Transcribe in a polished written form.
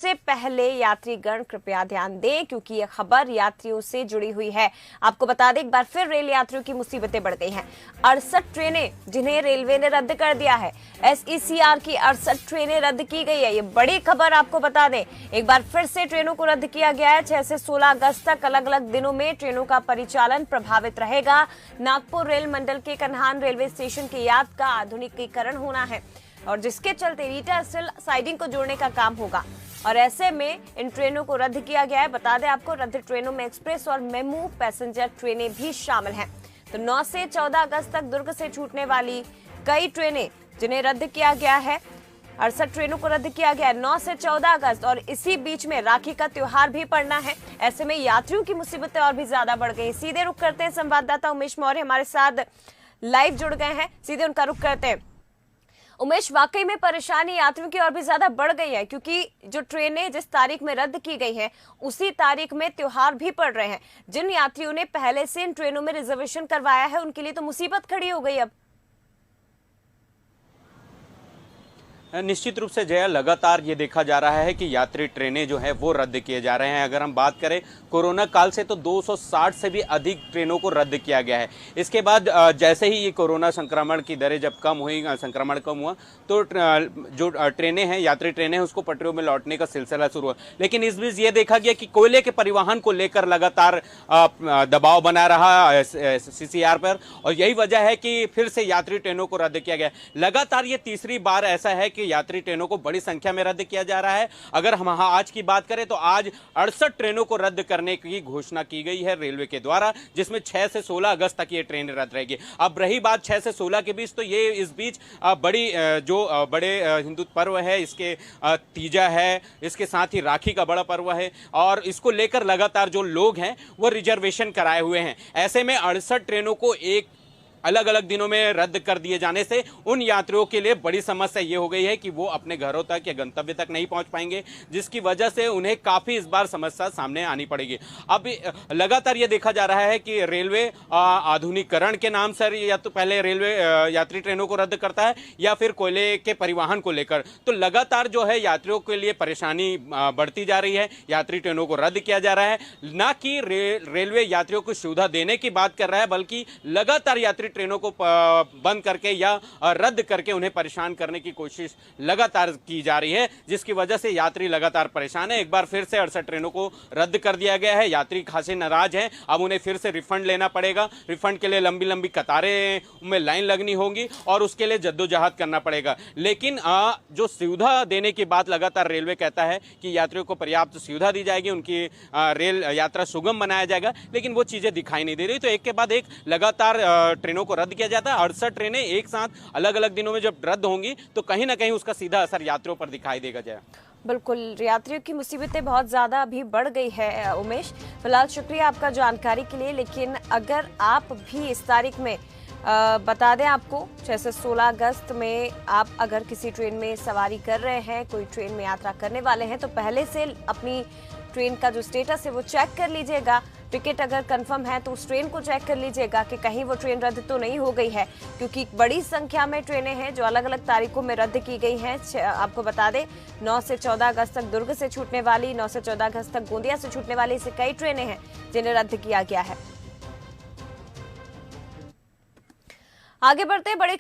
से पहले यात्रीगण कृपया ध्यान दें, क्योंकि यह खबर यात्रियों से जुड़ी हुई है। आपको बता दें, एक बार फिर रेल यात्रियों की मुसीबतें बढ़ गई हैं। 68 ट्रेनें जिन्हें रेलवे ने रद्द कर दिया है। SECR की 68 ट्रेनें रद्द की गई है। ये बड़ी खबर आपको बता दें, एक बार फिर से ट्रेनों को रद्द किया गया है। 6 से 16 अगस्त तक अलग अलग दिनों में ट्रेनों का परिचालन प्रभावित रहेगा। नागपुर रेल मंडल के कन्हान रेलवे स्टेशन के यार्ड का आधुनिकीकरण होना है, और जिसके चलते रीटा स्टील साइडिंग को जोड़ने का काम होगा, और ऐसे में इन ट्रेनों को रद्द किया गया है। बता दें आपको, रद्द ट्रेनों में एक्सप्रेस और मेमू पैसेंजर ट्रेनें भी शामिल हैं। तो 9 से 14 अगस्त तक दुर्ग से छूटने वाली कई ट्रेनें जिन्हें रद्द किया गया है, 68 ट्रेनों को रद्द किया गया है 9 से 14 अगस्त, और इसी बीच में राखी का त्योहार भी पड़ना है। ऐसे में यात्रियों की मुसीबतें और भी ज्यादा बढ़ गई। सीधे रुख करते हैं, संवाददाता उमेश मौर्य हमारे साथ लाइव जुड़ गए हैं, सीधे उनका रुख करते हैं। उमेश, वाकई में परेशानी यात्रियों की और भी ज्यादा बढ़ गई है, क्योंकि जो ट्रेनें जिस तारीख में रद्द की गई हैं उसी तारीख में त्योहार भी पड़ रहे हैं। जिन यात्रियों ने पहले से इन ट्रेनों में रिजर्वेशन करवाया है उनके लिए तो मुसीबत खड़ी हो गई। अब निश्चित रूप से जया, लगातार ये देखा जा रहा है कि यात्री ट्रेनें जो है वो रद्द किए जा रहे हैं। अगर हम बात करें कोरोना काल से, तो 260 से भी अधिक ट्रेनों को रद्द किया गया है। इसके बाद जैसे ही ये कोरोना संक्रमण की दरें जब कम हुई, संक्रमण कम हुआ, तो जो ट्रेनें हैं, यात्री ट्रेनें हैं, उसको पटरियों में लौटने का सिलसिला शुरू हुआ। लेकिन इस बीच ये देखा गया कि कोयले के परिवहन को लेकर लगातार दबाव बना रहा CCR पर, और यही वजह है कि फिर से यात्री ट्रेनों को रद्द किया गया। लगातार ये तीसरी बार ऐसा है कि यात्री ट्रेनों को बड़ी संख्या में रद्द किया जा रहा है। अगर हम आज की बात करें तो आज 68 ट्रेनों को रद्द करने की घोषणा की गई है रेलवे के द्वारा, जिसमें 6 से 16 अगस्त तक ये ट्रेनें रद्द रहेगी। अब रही बात 6 से 16 के बीच, तो ये इस बीच बड़े हिंदू पर्व है, इसके तीजा है, इसके साथ ही राखी का बड़ा पर्व है, और इसको लेकर लगातार जो लोग हैं वो रिजर्वेशन कराए हुए हैं। ऐसे में 68 ट्रेनों को एक अलग अलग दिनों में रद्द कर दिए जाने से उन यात्रियों के लिए बड़ी समस्या ये हो गई है कि वो अपने घरों तक या गंतव्य तक नहीं पहुंच पाएंगे, जिसकी वजह से उन्हें काफी इस बार समस्या सामने आनी पड़ेगी। अब लगातार ये देखा जा रहा है कि रेलवे आधुनिकीकरण के नाम से या तो पहले रेलवे यात्री ट्रेनों को रद्द करता है या फिर कोयले के परिवहन को लेकर, तो लगातार जो है यात्रियों के लिए परेशानी बढ़ती जा रही है। यात्री ट्रेनों को रद्द किया जा रहा है, न कि रेलवे यात्रियों को सुविधा देने की बात कर रहा है, बल्कि लगातार यात्री ट्रेनों को बंद करके या रद्द करके उन्हें परेशान करने की कोशिश लगातार की जा रही है, जिसकी वजह से यात्री लगातार परेशान है। एक बार फिर से 68 ट्रेनों को रद्द कर दिया गया है। यात्री खासे नाराज हैं। अब उन्हें फिर से रिफंड लेना पड़ेगा। रिफंड के लिए लंबी लंबी कतारें में लाइन लगनी होगी और उसके लिए जद्दोजहद करना पड़ेगा। लेकिन जो सुविधा देने की बात लगातार रेलवे कहता है कि यात्रियों को पर्याप्त सुविधा दी जाएगी, उनकी रेल यात्रा सुगम बनाया जाएगा, लेकिन वो चीजें दिखाई नहीं दे रही। तो एक के बाद एक लगातार ट्रेनों को रद्द किया जाता है। 68 ट्रेनें एक साथ अलग अलग दिनों में जब रद्द होंगी तो कहीं ना कहीं उसका सीधा असर यात्रियों पर दिखाई देगा। जय, बिल्कुल, यात्रियों की मुसीबतें बहुत ज्यादा अभी बढ़ गई है। उमेश, फिलहाल शुक्रिया आपका जानकारी के लिए। लेकिन अगर आप भी इस तारीख में बता दें आपको, 6 से 16 अगस्त में आप अगर किसी ट्रेन में सवारी कर रहे हैं, कोई ट्रेन में यात्रा करने वाले हैं, तो पहले से अपनी ट्रेन का जो स्टेटस है वो चेक कर लीजिएगा। टिकट अगर कंफर्म है तो उस ट्रेन को चेक कर लीजिएगा कि कहीं वो ट्रेन रद्द तो नहीं हो गई है, क्योंकि बड़ी संख्या में ट्रेनें हैं जो अलग अलग तारीखों में रद्द की गई हैं। आपको बता दें, 9 से 14 अगस्त तक दुर्ग से छूटने वाली, 9 से 14 अगस्त तक गोंदिया से छूटने वाली ऐसी कई ट्रेनें हैं जिन्हें रद्द किया गया है। आगे बढ़ते बड़े